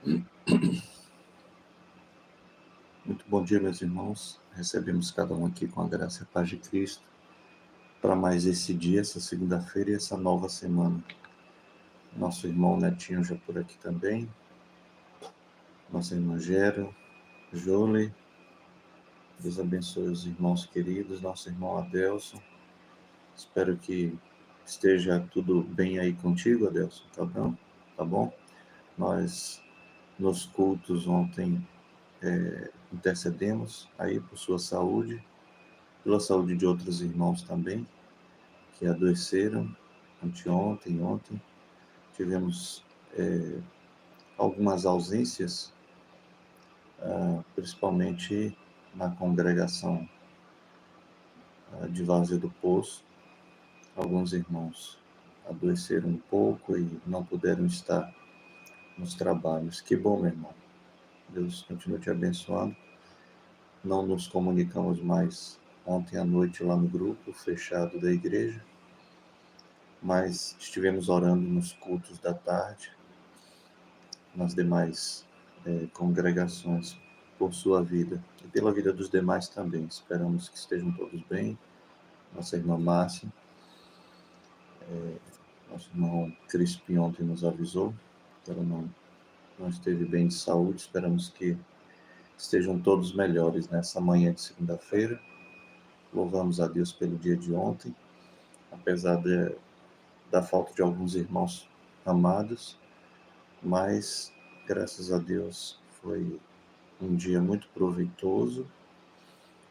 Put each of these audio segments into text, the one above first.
Muito bom dia, meus irmãos. Recebemos cada um aqui com a graça e a paz de Cristo para mais esse dia, essa segunda-feira e essa nova semana. Nosso irmão Netinho já por aqui também. Nossa irmã Gera, Jolie. Deus abençoe os irmãos queridos. Nosso irmão Adelson. Espero que esteja tudo bem aí contigo, Adelson. Tá bom? Tá bom? Nós, nos cultos ontem, intercedemos aí por sua saúde, pela saúde de outros irmãos também, que adoeceram anteontem, ontem. Tivemos algumas ausências, principalmente na congregação de Várzea do Poço. Alguns irmãos adoeceram um pouco e não puderam estar nos trabalhos. Que bom, meu irmão. Deus continue te abençoando. Não nos comunicamos mais ontem à noite lá no grupo fechado da igreja, mas estivemos orando nos cultos da tarde, nas demais congregações, por sua vida e pela vida dos demais também. Esperamos que estejam todos bem. Nossa irmã Márcia, nosso irmão Crispim ontem nos avisou que ela não esteve bem de saúde. Esperamos que estejam todos melhores nessa manhã de segunda-feira. Louvamos a Deus pelo dia de ontem, apesar da falta de alguns irmãos amados, mas graças a Deus foi um dia muito proveitoso.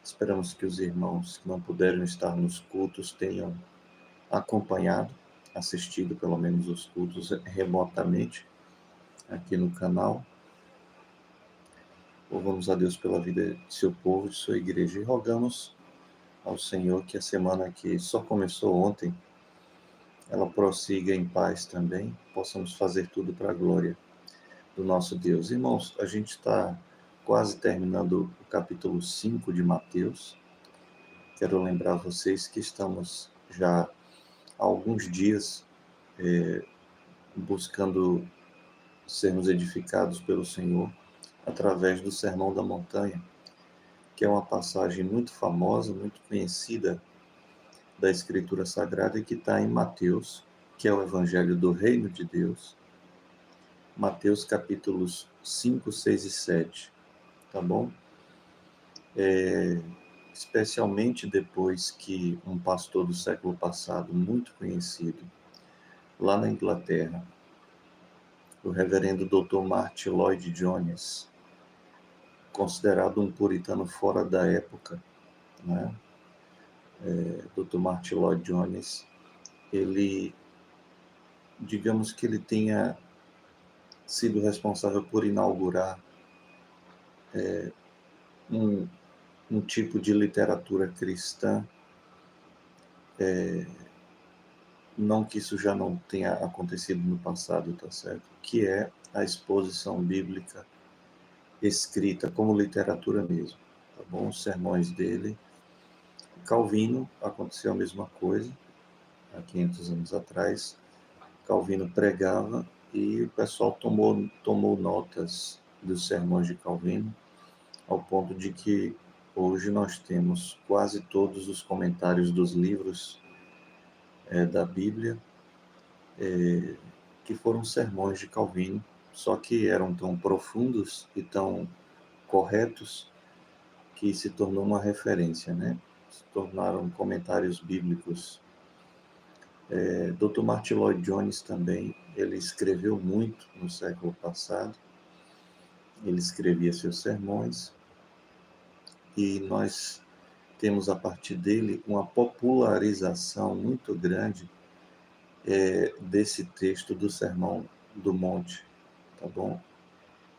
Esperamos que os irmãos que não puderam estar nos cultos tenham acompanhado, assistido pelo menos os cultos remotamente aqui no canal. Louvamos a Deus pela vida de seu povo, de sua igreja, e rogamos ao Senhor que a semana que só começou ontem, ela prossiga em paz também, possamos fazer tudo para a glória do nosso Deus. Irmãos, a gente está quase terminando o capítulo 5 de Mateus. Quero lembrar vocês que estamos já há alguns dias buscando sermos edificados pelo Senhor através do Sermão da Montanha, que é uma passagem muito famosa, muito conhecida da Escritura Sagrada e que está em Mateus, que é o Evangelho do Reino de Deus. Mateus capítulos 5, 6 e 7, tá bom? Especialmente depois que um pastor do século passado, muito conhecido, lá na Inglaterra, o reverendo Dr. Martyn Lloyd-Jones, considerado um puritano fora da época, né? Dr. Martyn Lloyd-Jones, ele, digamos que ele tenha sido responsável por inaugurar um tipo de literatura cristã, não que isso já não tenha acontecido no passado, tá certo? Que é a exposição bíblica escrita como literatura mesmo, tá bom? Os sermões dele. Calvino, aconteceu a mesma coisa, há 500 anos atrás. Calvino pregava e o pessoal tomou notas dos sermões de Calvino, ao ponto de que hoje nós temos quase todos os comentários dos livros da Bíblia, que foram sermões de Calvino, só que eram tão profundos e tão corretos que se tornou uma referência, né? Se tornaram comentários bíblicos. Dr. Martyn Lloyd-Jones também, ele escreveu muito no século passado, ele escrevia seus sermões, e nós temos a partir dele uma popularização muito grande desse texto do Sermão do Monte, tá bom?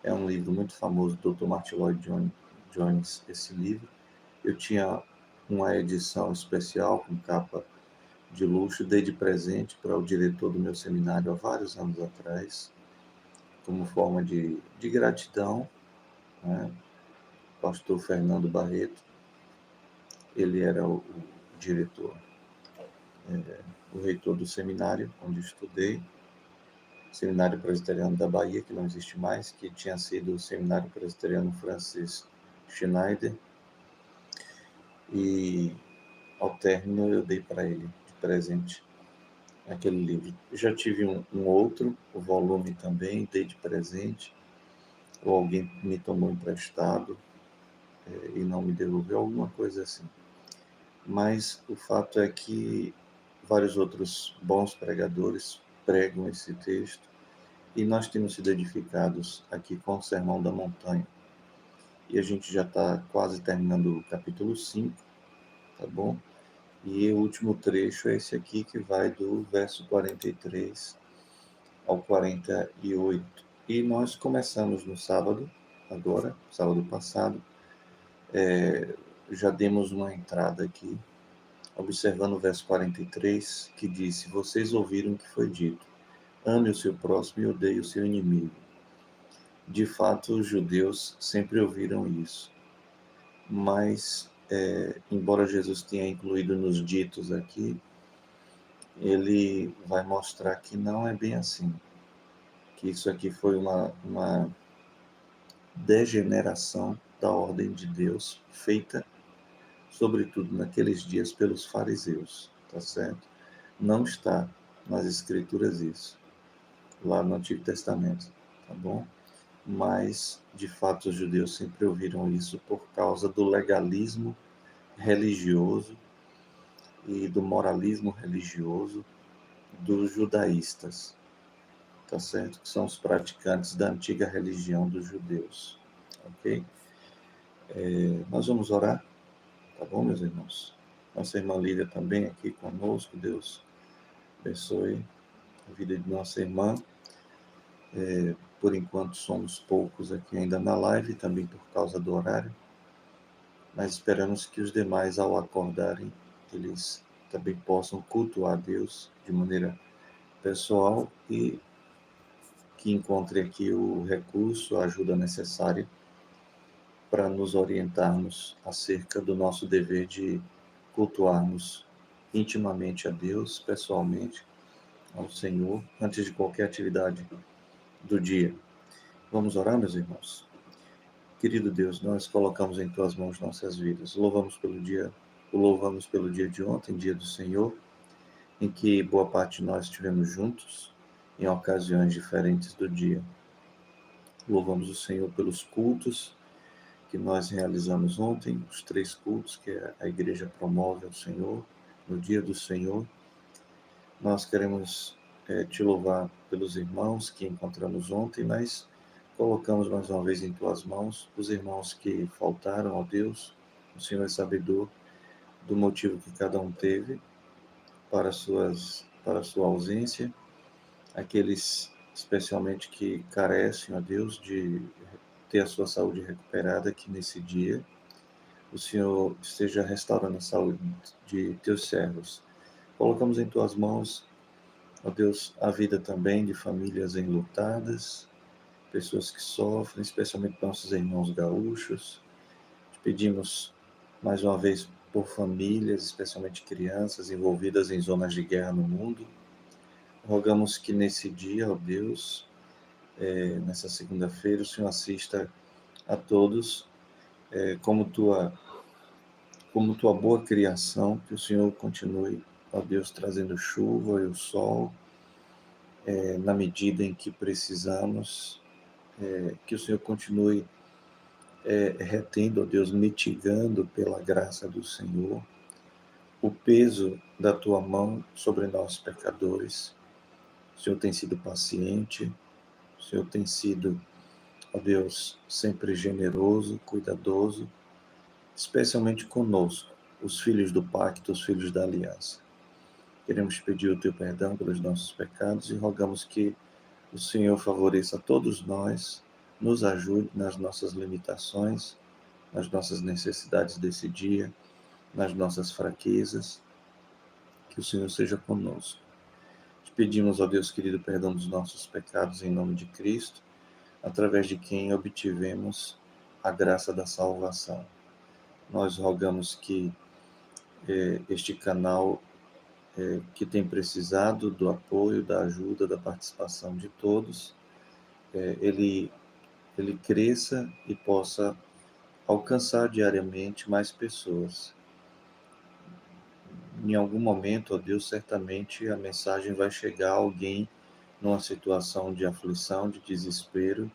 É um livro muito famoso do Dr. Martyn Lloyd-Jones, esse livro. Eu tinha uma edição especial com capa de luxo, dei de presente para o diretor do meu seminário há vários anos atrás, como forma de gratidão, né? Pastor Fernando Barreto, ele era o diretor, o reitor do seminário onde estudei, Seminário Presbiteriano da Bahia, que não existe mais, que tinha sido o Seminário Presbiteriano Francis Schneider, e ao término eu dei para ele de presente aquele livro. Eu já tive um outro, o volume também, dei de presente, ou alguém me tomou emprestado e não me devolveu, alguma coisa assim. Mas o fato é que vários outros bons pregadores pregam esse texto e nós temos sido edificados aqui com o Sermão da Montanha. E a gente já está quase terminando o capítulo 5, tá bom? E o último trecho é esse aqui, que vai do verso 43 ao 48. E nós começamos no sábado, agora, sábado passado, já demos uma entrada aqui, observando o verso 43, que diz: vocês ouviram o que foi dito, ame o seu próximo e odeie o seu inimigo. De fato, os judeus sempre ouviram isso, mas, embora Jesus tenha incluído nos ditos aqui, ele vai mostrar que não é bem assim, que isso aqui foi uma degeneração da ordem de Deus, feita, sobretudo naqueles dias, pelos fariseus, tá certo? Não está nas Escrituras isso, lá no Antigo Testamento, tá bom? Mas, de fato, os judeus sempre ouviram isso por causa do legalismo religioso e do moralismo religioso dos judaístas, tá certo? Que são os praticantes da antiga religião dos judeus, ok? Nós vamos orar, tá bom, meus irmãos? Nossa irmã Lídia também aqui conosco, Deus abençoe a vida de nossa irmã. Por enquanto somos poucos aqui ainda na live, também por causa do horário, mas esperamos que os demais, ao acordarem, eles também possam cultuar Deus de maneira pessoal e que encontre aqui o recurso, a ajuda necessária para nos orientarmos acerca do nosso dever de cultuarmos intimamente a Deus, pessoalmente, ao Senhor, antes de qualquer atividade do dia. Vamos orar, meus irmãos? Querido Deus, nós colocamos em Tuas mãos nossas vidas. Louvamos pelo dia de ontem, dia do Senhor, em que boa parte de nós estivemos juntos, em ocasiões diferentes do dia. Louvamos o Senhor pelos cultos que nós realizamos ontem, os 3 cultos que a igreja promove ao Senhor, no dia do Senhor. Nós queremos te louvar pelos irmãos que encontramos ontem, mas colocamos mais uma vez em Tuas mãos os irmãos que faltaram, ó Deus. O Senhor é sabedor do motivo que cada um teve para a sua ausência, aqueles especialmente que carecem, ó Deus, de ter a sua saúde recuperada, que nesse dia o Senhor esteja restaurando a saúde de Teus servos. Colocamos em Tuas mãos, ó Deus, a vida também de famílias enlutadas, pessoas que sofrem, especialmente nossos irmãos gaúchos. Te pedimos mais uma vez por famílias, especialmente crianças envolvidas em zonas de guerra no mundo. Rogamos que nesse dia, ó Deus, nessa segunda-feira, o Senhor assista a todos como tua boa criação, que o Senhor continue, ó Deus, trazendo chuva e o sol na medida em que precisamos, que o Senhor continue retendo, ó Deus, mitigando pela graça do Senhor o peso da tua mão sobre nós pecadores. O Senhor tem sido paciente, o Senhor tem sido, ó Deus, sempre generoso, cuidadoso, especialmente conosco, os filhos do pacto, os filhos da aliança. Queremos pedir o teu perdão pelos nossos pecados e rogamos que o Senhor favoreça a todos nós, nos ajude nas nossas limitações, nas nossas necessidades desse dia, nas nossas fraquezas, que o Senhor seja conosco. Te pedimos, ó Deus querido, perdão dos nossos pecados em nome de Cristo, através de quem obtivemos a graça da salvação. Nós rogamos que este canal que tem precisado do apoio, da ajuda, da participação de todos, ele cresça e possa alcançar diariamente mais pessoas. Em algum momento, ó Deus, certamente a mensagem vai chegar a alguém numa situação de aflição, de desespero,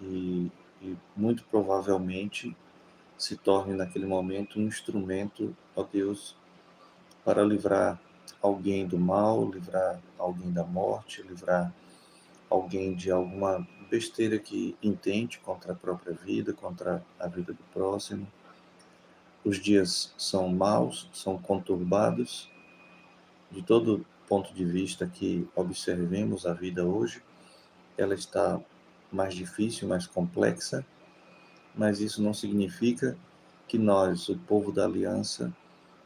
e, muito provavelmente se torne naquele momento um instrumento, ó Deus, para livrar alguém do mal, livrar alguém da morte, livrar alguém de alguma besteira que intente contra a própria vida, contra a vida do próximo. Os dias são maus, são conturbados, de todo ponto de vista que observemos a vida hoje, ela está mais difícil, mais complexa, mas isso não significa que nós, o povo da aliança,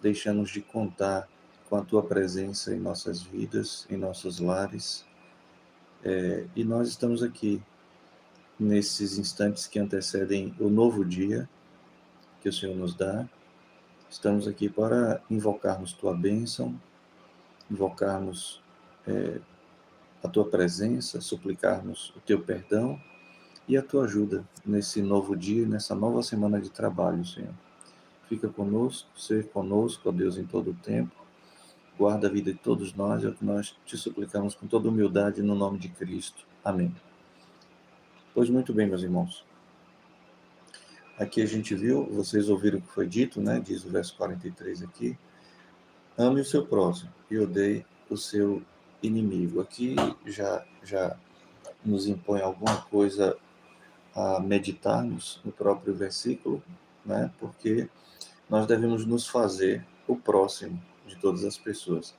deixamos de contar com a tua presença em nossas vidas, em nossos lares, e nós estamos aqui nesses instantes que antecedem o novo dia que o Senhor nos dá. Estamos aqui para invocarmos tua bênção, invocarmos a tua presença, suplicarmos o teu perdão e a tua ajuda nesse novo dia, nessa nova semana de trabalho, Senhor. Fica conosco, seja conosco, ó Deus, em todo o tempo. Guarda a vida de todos nós, é o que nós te suplicamos com toda humildade no nome de Cristo. Amém. Pois muito bem, meus irmãos. Aqui a gente viu, vocês ouviram o que foi dito, né? Diz o verso 43 aqui. Ame o seu próximo e odeie o seu inimigo. Aqui já nos impõe alguma coisa a meditarmos no próprio versículo, né? Porque nós devemos nos fazer o próximo de todas as pessoas.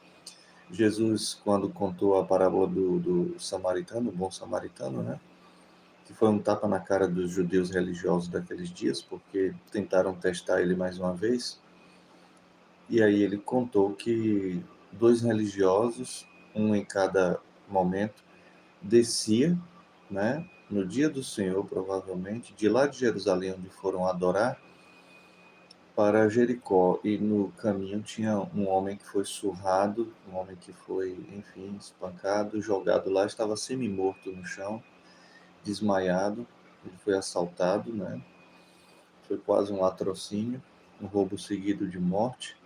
Jesus, quando contou a parábola do samaritano, o bom samaritano, né? Que foi um tapa na cara dos judeus religiosos daqueles dias, porque tentaram testar ele mais uma vez. E aí ele contou que 2 religiosos, um em cada momento, descia, né, no dia do Senhor, provavelmente, de lá de Jerusalém, onde foram adorar, para Jericó. E no caminho tinha um homem que foi surrado, um homem que foi, enfim, espancado, jogado lá, estava semi-morto no chão, desmaiado. Ele foi assaltado, né? Foi quase um latrocínio, um roubo seguido de morte.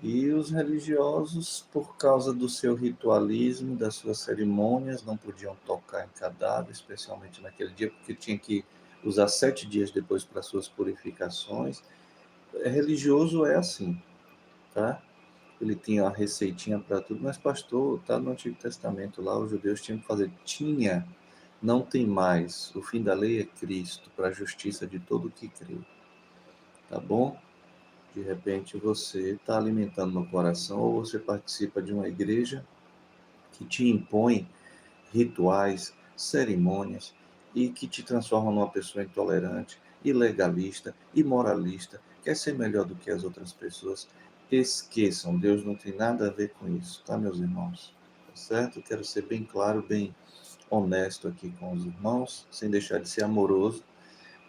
E os religiosos, por causa do seu ritualismo, das suas cerimônias, não podiam tocar em cadáver, especialmente naquele dia, porque tinha que usar 7 dias depois para suas purificações. Religioso é assim, tá? Ele tinha a receitinha para tudo, mas pastor, tá no Antigo Testamento lá, os judeus tinham que fazer. Tinha, não tem mais. O fim da lei é Cristo, para a justiça de todo o que crê. Tá bom? De repente você está alimentando no coração, ou você participa de uma igreja que te impõe rituais, cerimônias, e que te transforma numa pessoa intolerante, ilegalista, imoralista, quer ser melhor do que as outras pessoas. Esqueçam, Deus não tem nada a ver com isso, tá, meus irmãos? Tá certo? Quero ser bem claro, bem honesto aqui com os irmãos, sem deixar de ser amoroso,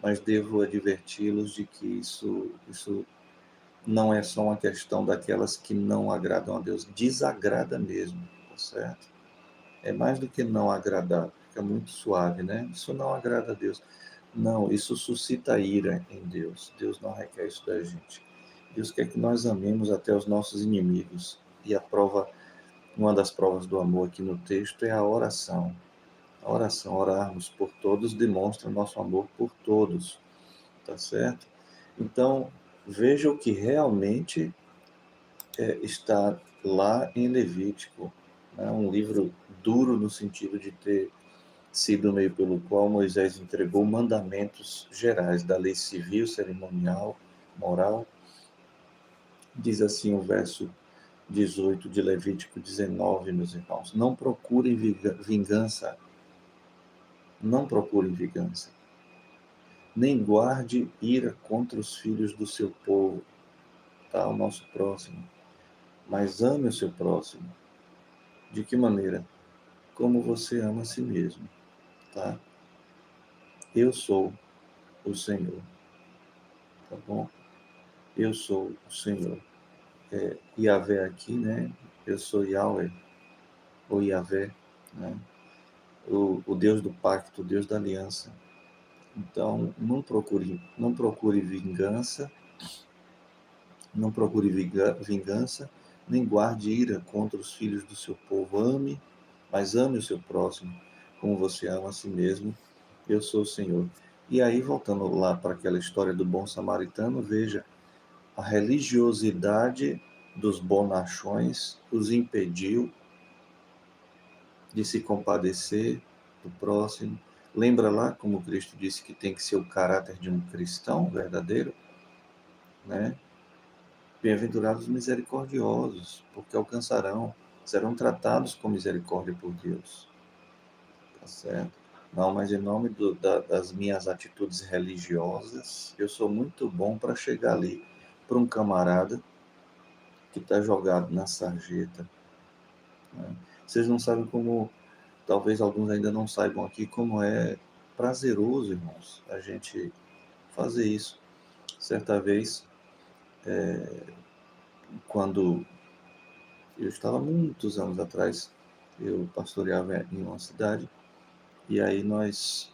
mas devo adverti-los de que isso não é só uma questão daquelas que não agradam a Deus, desagrada mesmo, tá certo? É mais do que não agradar, fica muito suave, né? Isso não agrada a Deus. Não, isso suscita ira em Deus. Deus não requer isso da gente. Deus quer que nós amemos até os nossos inimigos. E a prova, uma das provas do amor aqui no texto é a oração. A oração, orarmos por todos, demonstra nosso amor por todos, tá certo? Então, veja o que realmente está lá em Levítico, né? Um livro duro no sentido de ter sido o meio pelo qual Moisés entregou mandamentos gerais da lei civil, cerimonial, moral. Diz assim o verso 18 de Levítico 19, meus irmãos: não procurem vingança, não procurem vingança, nem guarde ira contra os filhos do seu povo, tá? O nosso próximo, mas ame o seu próximo. De que maneira? Como você ama a si mesmo, tá? Eu sou o Senhor, tá bom? Eu sou o Senhor. Yahvé aqui, né? Eu sou Yahweh, ou Yahvé, né? O Deus do pacto, o Deus da aliança. Então, não procure vingança, não procure vingança, nem guarde ira contra os filhos do seu povo. Ame, mas ame o seu próximo, como você ama a si mesmo. Eu sou o Senhor. E aí, voltando lá para aquela história do bom samaritano, veja, a religiosidade dos bonachões os impediu de se compadecer do próximo. Lembra lá como Cristo disse que tem que ser o caráter de um cristão verdadeiro, né? Bem-aventurados os misericordiosos, porque alcançarão, serão tratados com misericórdia por Deus. Tá certo? Não, mas em nome das minhas atitudes religiosas, eu sou muito bom para chegar ali para um camarada que está jogado na sarjeta, né? Vocês não sabem como, talvez alguns ainda não saibam aqui, como é prazeroso, irmãos, a gente fazer isso. Certa vez, quando eu estava muitos anos atrás, eu pastoreava em uma cidade, e aí nós,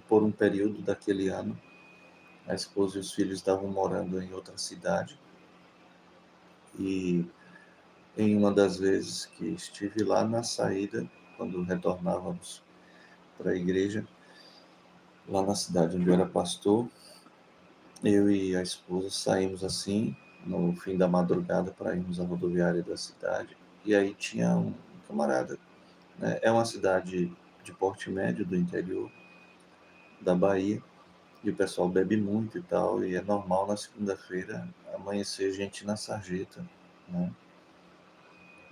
por um período daquele ano, a esposa e os filhos estavam morando em outra cidade, e em uma das vezes que estive lá na saída, quando retornávamos para a igreja, lá na cidade onde eu era pastor, eu e a esposa saímos assim, no fim da madrugada, para irmos à rodoviária da cidade, e aí tinha um camarada, né? É uma cidade de porte médio do interior da Bahia, e o pessoal bebe muito e tal, e é normal na segunda-feira amanhecer gente na sarjeta, né?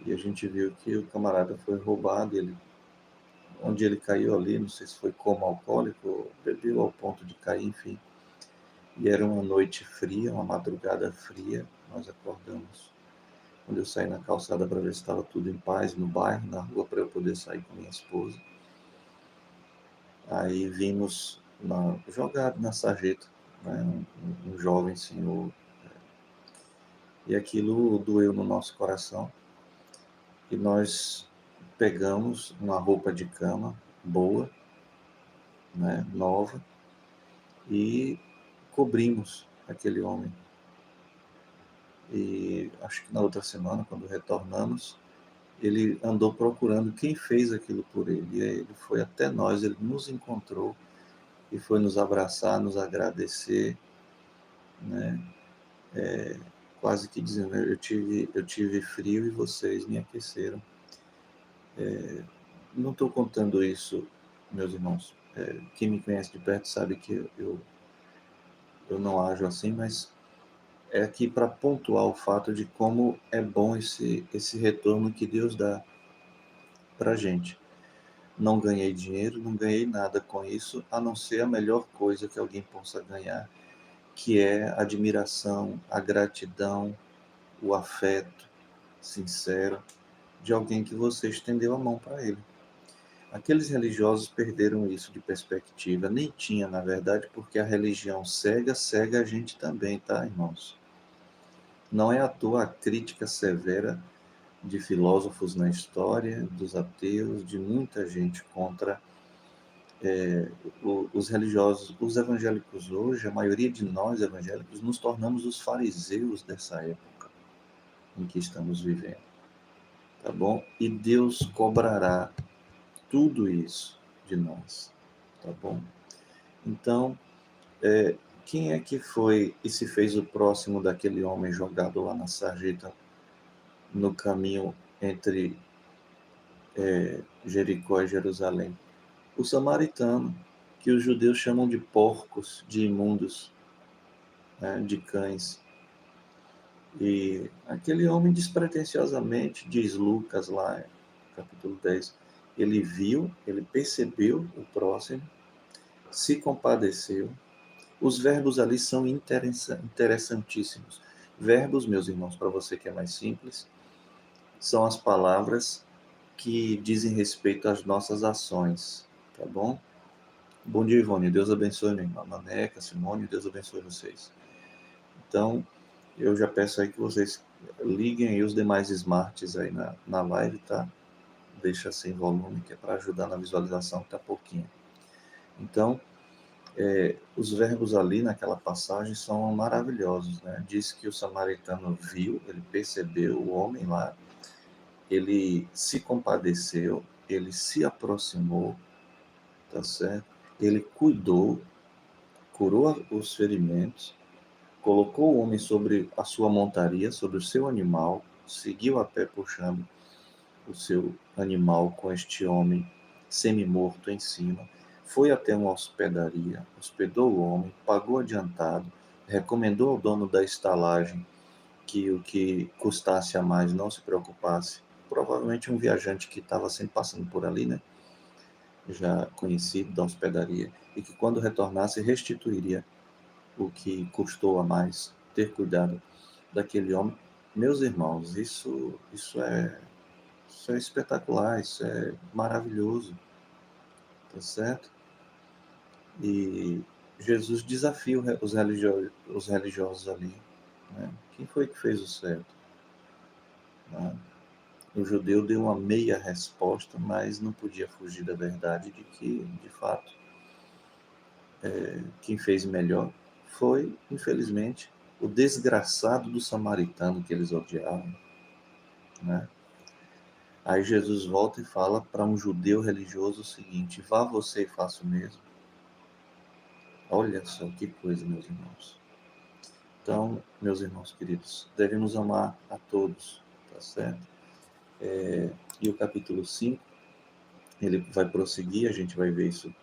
E a gente viu que o camarada foi roubado, onde ele caiu ali, não sei se foi como alcoólico, ou bebeu ao ponto de cair, enfim. E era uma noite fria, uma madrugada fria, nós acordamos. Quando eu saí na calçada para ver se estava tudo em paz no bairro, na rua, para eu poder sair com minha esposa, aí vimos jogado na sarjeta, né, um jovem senhor, e aquilo doeu no nosso coração. E nós pegamos uma roupa de cama boa, né, nova, e cobrimos aquele homem. E acho que na outra semana, quando retornamos, ele andou procurando quem fez aquilo por ele. E aí ele foi até nós, ele nos encontrou e foi nos abraçar, nos agradecer, né? Quase que dizendo, eu tive frio e vocês me aqueceram. Não estou contando isso, meus irmãos. Quem me conhece de perto sabe que eu não ajo assim, mas é aqui para pontuar o fato de como é bom esse retorno que Deus dá para a gente. Não ganhei dinheiro, não ganhei nada com isso, a não ser a melhor coisa que alguém possa ganhar, que é a admiração, a gratidão, o afeto sincero de alguém que você estendeu a mão para ele. Aqueles religiosos perderam isso de perspectiva, nem tinha, na verdade, porque a religião cega a gente também, tá, irmãos? Não é à toa a crítica severa de filósofos na história, dos ateus, de muita gente contra os religiosos, os evangélicos hoje, a maioria de nós evangélicos, nos tornamos os fariseus dessa época em que estamos vivendo, tá bom? E Deus cobrará tudo isso de nós, tá bom? Então, quem é que foi e se fez o próximo daquele homem jogado lá na sarjeta, no caminho entre Jericó e Jerusalém? O samaritano, que os judeus chamam de porcos, de imundos, né, de cães. E aquele homem despretensiosamente, diz Lucas lá, capítulo 10, ele viu, ele percebeu o próximo, se compadeceu. Os verbos ali são interessantíssimos. Verbos, meus irmãos, para você que é mais simples, são as palavras que dizem respeito às nossas ações, tá bom? Bom dia, Ivone. Deus abençoe minha irmã Maneca, Simone, Deus abençoe vocês. Então, Eu já peço aí que vocês liguem aí os demais smarts aí na live, tá? Deixa sem volume, que é para ajudar na visualização, que tá pouquinho. Então, os verbos ali naquela passagem são maravilhosos, né? Diz que o samaritano viu, ele percebeu o homem lá, ele se compadeceu, ele se aproximou, tá certo? Ele cuidou, curou os ferimentos, colocou o homem sobre a sua montaria, sobre o seu animal, seguiu a pé puxando o seu animal com este homem semi-morto em cima, foi até uma hospedaria, hospedou o homem, pagou adiantado, recomendou ao dono da estalagem que o que custasse a mais não se preocupasse. Provavelmente um viajante que estava sempre passando por ali, né? Já conhecido da hospedaria, e que quando retornasse restituiria o que custou a mais ter cuidado daquele homem. Meus irmãos, isso é espetacular, isso é maravilhoso, tá certo? E Jesus desafia os religiosos ali, né? Quem foi que fez o certo? Né? O judeu deu uma meia resposta, mas não podia fugir da verdade de que, de fato, quem fez melhor foi, infelizmente, o desgraçado do samaritano que eles odiavam, né? Aí Jesus volta e fala para um judeu religioso o seguinte: vá você e faça o mesmo. Olha só que coisa, meus irmãos. Então, meus irmãos queridos, devemos amar a todos, tá certo? E o capítulo 5 ele vai prosseguir, a gente vai ver isso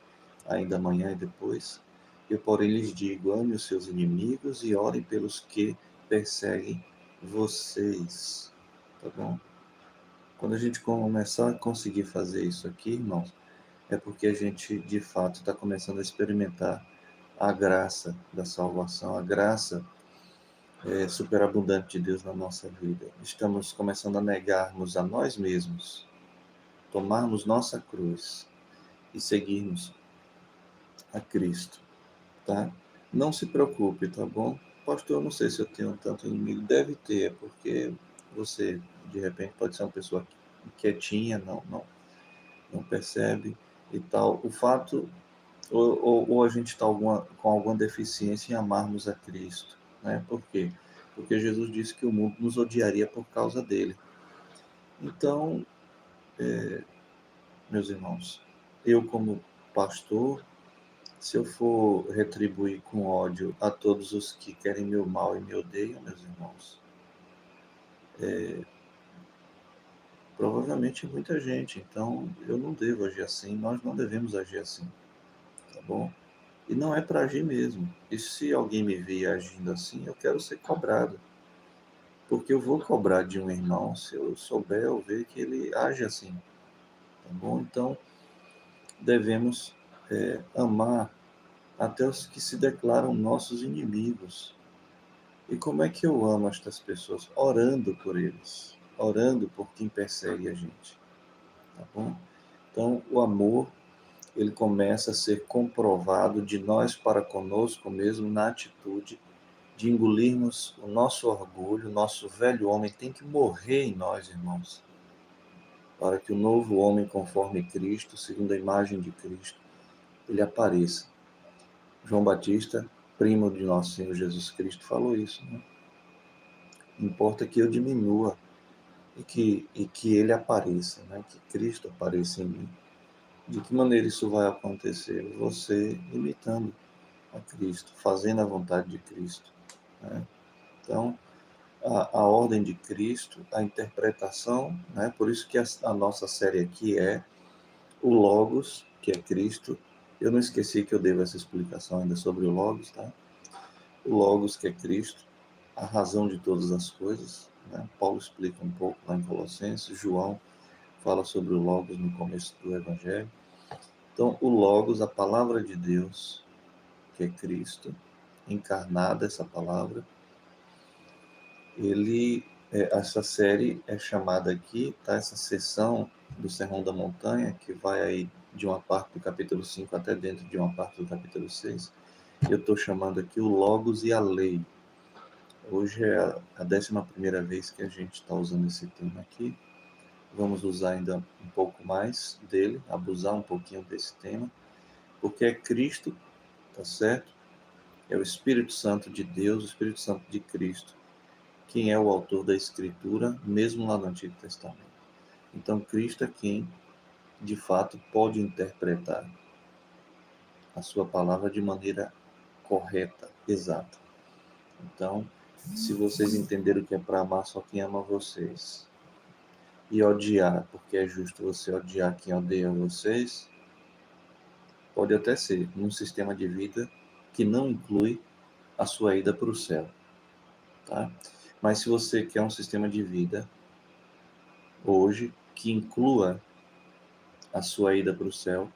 ainda amanhã e depois. Eu, porém, lhes digo: ame os seus inimigos e orem pelos que perseguem vocês, tá bom? Quando a gente começar a conseguir fazer isso aqui, irmãos, é porque a gente, de fato, está começando a experimentar a graça da salvação, a graça superabundante de Deus na nossa vida. Estamos começando a negarmos a nós mesmos, tomarmos nossa cruz e seguirmos a Cristo, tá? Não se preocupe, tá bom? Pastor, eu não sei se eu tenho tanto inimigo. Deve ter, porque você, de repente, pode ser uma pessoa quietinha, não percebe e tal. O fato, ou a gente está com alguma deficiência em amarmos a Cristo, né? Por quê? Porque Jesus disse que o mundo nos odiaria por causa dele. Então, meus irmãos, eu como pastor, se eu for retribuir com ódio a todos os que querem meu mal e me odeiam, meus irmãos, provavelmente muita gente. Então, eu não devo agir assim, nós não devemos agir assim, tá bom? E não é para agir mesmo. E se alguém me vir agindo assim, eu quero ser cobrado. Porque eu vou cobrar de um irmão se eu souber ou ver que ele age assim, tá bom? Então, devemos amar até os que se declaram nossos inimigos. E como é que eu amo estas pessoas? Orando por eles, orando por quem persegue a gente, tá bom? Então, o amor, ele começa a ser comprovado de nós para conosco mesmo na atitude de engolirmos o nosso orgulho, o nosso velho homem tem que morrer em nós, irmãos, para que o novo homem conforme Cristo, segundo a imagem de Cristo, ele apareça. João Batista, primo de nosso Senhor Jesus Cristo, falou isso, né? Importa que eu diminua e que ele apareça, né? Que Cristo apareça em mim. De que maneira isso vai acontecer? Você imitando a Cristo, fazendo a vontade de Cristo, né? Então, a ordem de Cristo, a interpretação, né? Por isso que a nossa série aqui é o Logos, que é Cristo. Eu não esqueci que eu devo essa explicação ainda sobre o Logos, tá? O Logos, que é Cristo, a razão de todas as coisas, né? Paulo explica um pouco lá em Colossenses, João fala sobre o Logos no começo do Evangelho. Então, o Logos, a palavra de Deus, que é Cristo, encarnada essa palavra, essa série é chamada aqui, tá? Essa sessão do Sermão da Montanha, que vai aí de uma parte do capítulo 5 até dentro de uma parte do capítulo 6, eu estou chamando aqui o Logos e a Lei. Hoje é a 11ª vez que a gente está usando esse tema aqui. Vamos usar ainda um pouco mais dele, abusar um pouquinho desse tema, porque é Cristo, tá certo? É o Espírito Santo de Deus, o Espírito Santo de Cristo, quem é o autor da Escritura, mesmo lá no Antigo Testamento. Então, Cristo é quem, de fato, pode interpretar a sua palavra de maneira correta, exata. Então, se vocês entenderam que é para amar só quem ama vocês, e odiar, porque é justo você odiar quem odeia vocês, pode até ser num sistema de vida que não inclui a sua ida para o céu, tá? Mas se você quer um sistema de vida hoje que inclua a sua ida para o céu,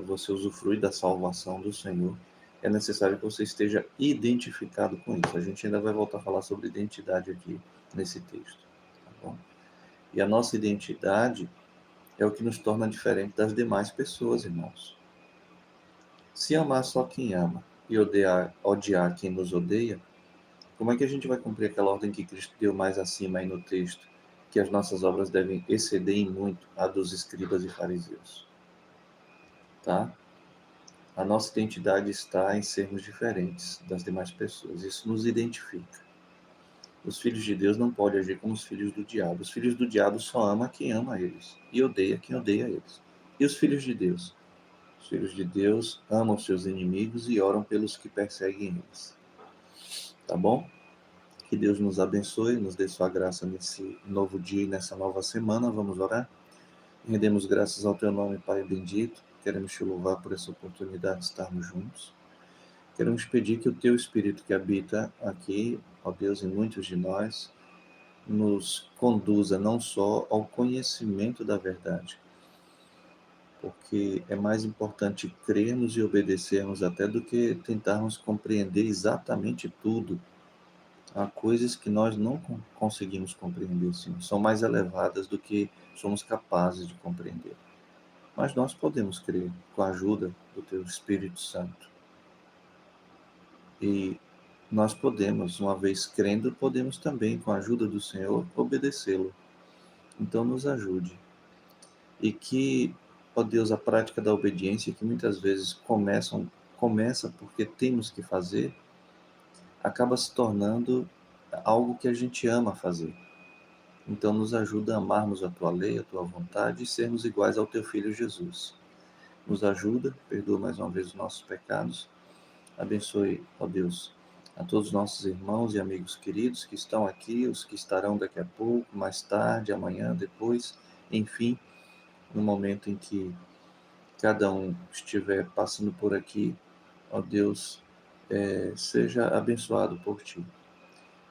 você usufrui da salvação do Senhor, é necessário que você esteja identificado com isso. A gente ainda vai voltar a falar sobre identidade aqui nesse texto, tá bom? E a nossa identidade é o que nos torna diferente das demais pessoas, irmãos. Se amar só quem ama e odiar quem nos odeia, como é que a gente vai cumprir aquela ordem que Cristo deu mais acima aí no texto, que as nossas obras devem exceder em muito a dos escribas e fariseus? Tá? A nossa identidade está em sermos diferentes das demais pessoas. Isso nos identifica. Os filhos de Deus não podem agir como os filhos do diabo. Os filhos do diabo só amam quem ama eles e odeia quem odeia eles. E os filhos de Deus? Os filhos de Deus amam seus inimigos e oram pelos que perseguem eles. Tá bom? Que Deus nos abençoe, nos dê sua graça nesse novo dia e nessa nova semana. Vamos orar? Rendemos graças ao teu nome, Pai bendito. Queremos te louvar por essa oportunidade de estarmos juntos. Queremos pedir que o teu Espírito que habita aqui, ó Deus, em muitos de nós, nos conduza não só ao conhecimento da verdade, porque é mais importante crermos e obedecermos até do que tentarmos compreender exatamente tudo. Há coisas que nós não conseguimos compreender, sim, são mais elevadas do que somos capazes de compreender. Mas nós podemos crer com a ajuda do teu Espírito Santo. E nós podemos, uma vez crendo, podemos também, com a ajuda do Senhor, obedecê-lo. Então nos ajude. E que, ó Deus, a prática da obediência, que muitas vezes começa porque temos que fazer, acaba se tornando algo que a gente ama fazer. Então nos ajuda a amarmos a tua lei, a tua vontade e sermos iguais ao teu Filho Jesus. Nos ajuda, perdoa mais uma vez os nossos pecados. Abençoe, ó Deus, a todos os nossos irmãos e amigos queridos que estão aqui, os que estarão daqui a pouco, mais tarde, amanhã, depois, enfim, no momento em que cada um estiver passando por aqui, ó Deus, seja abençoado por ti.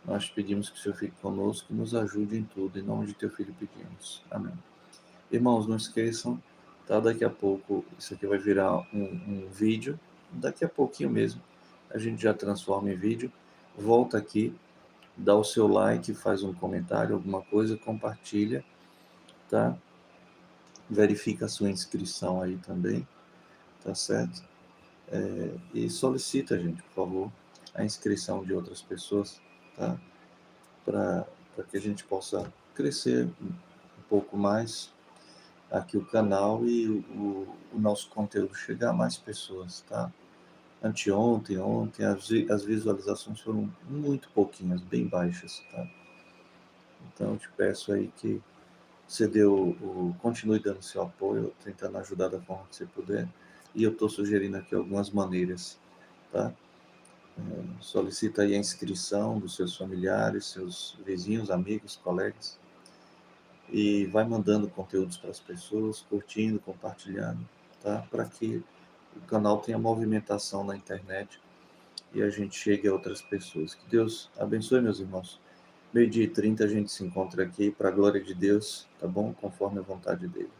Nós pedimos que o Senhor fique conosco e nos ajude em tudo, em nome de teu Filho pedimos. Amém. Irmãos, não esqueçam, tá? Daqui a pouco, isso aqui vai virar um vídeo, daqui a pouquinho mesmo, a gente já transforma em vídeo. Volta aqui, dá o seu like, faz um comentário, alguma coisa, compartilha, tá? Verifica a sua inscrição aí também, tá certo? E solicita, gente, por favor, a inscrição de outras pessoas, tá? Para que a gente possa crescer um pouco mais aqui o canal e o nosso conteúdo chegar a mais pessoas, tá? Ontem, as visualizações foram muito pouquinhas, bem baixas, tá? Então eu te peço aí que você continue dando seu apoio, tentando ajudar da forma que você puder. E eu estou sugerindo aqui algumas maneiras, tá? Solicita aí a inscrição dos seus familiares, seus vizinhos, amigos, colegas. E vai mandando conteúdos para as pessoas, curtindo, compartilhando, tá? Para que o canal tenha movimentação na internet e a gente chegue a outras pessoas. Que Deus abençoe, meus irmãos. 12h30 a gente se encontra aqui para a glória de Deus, tá bom? Conforme a vontade dele.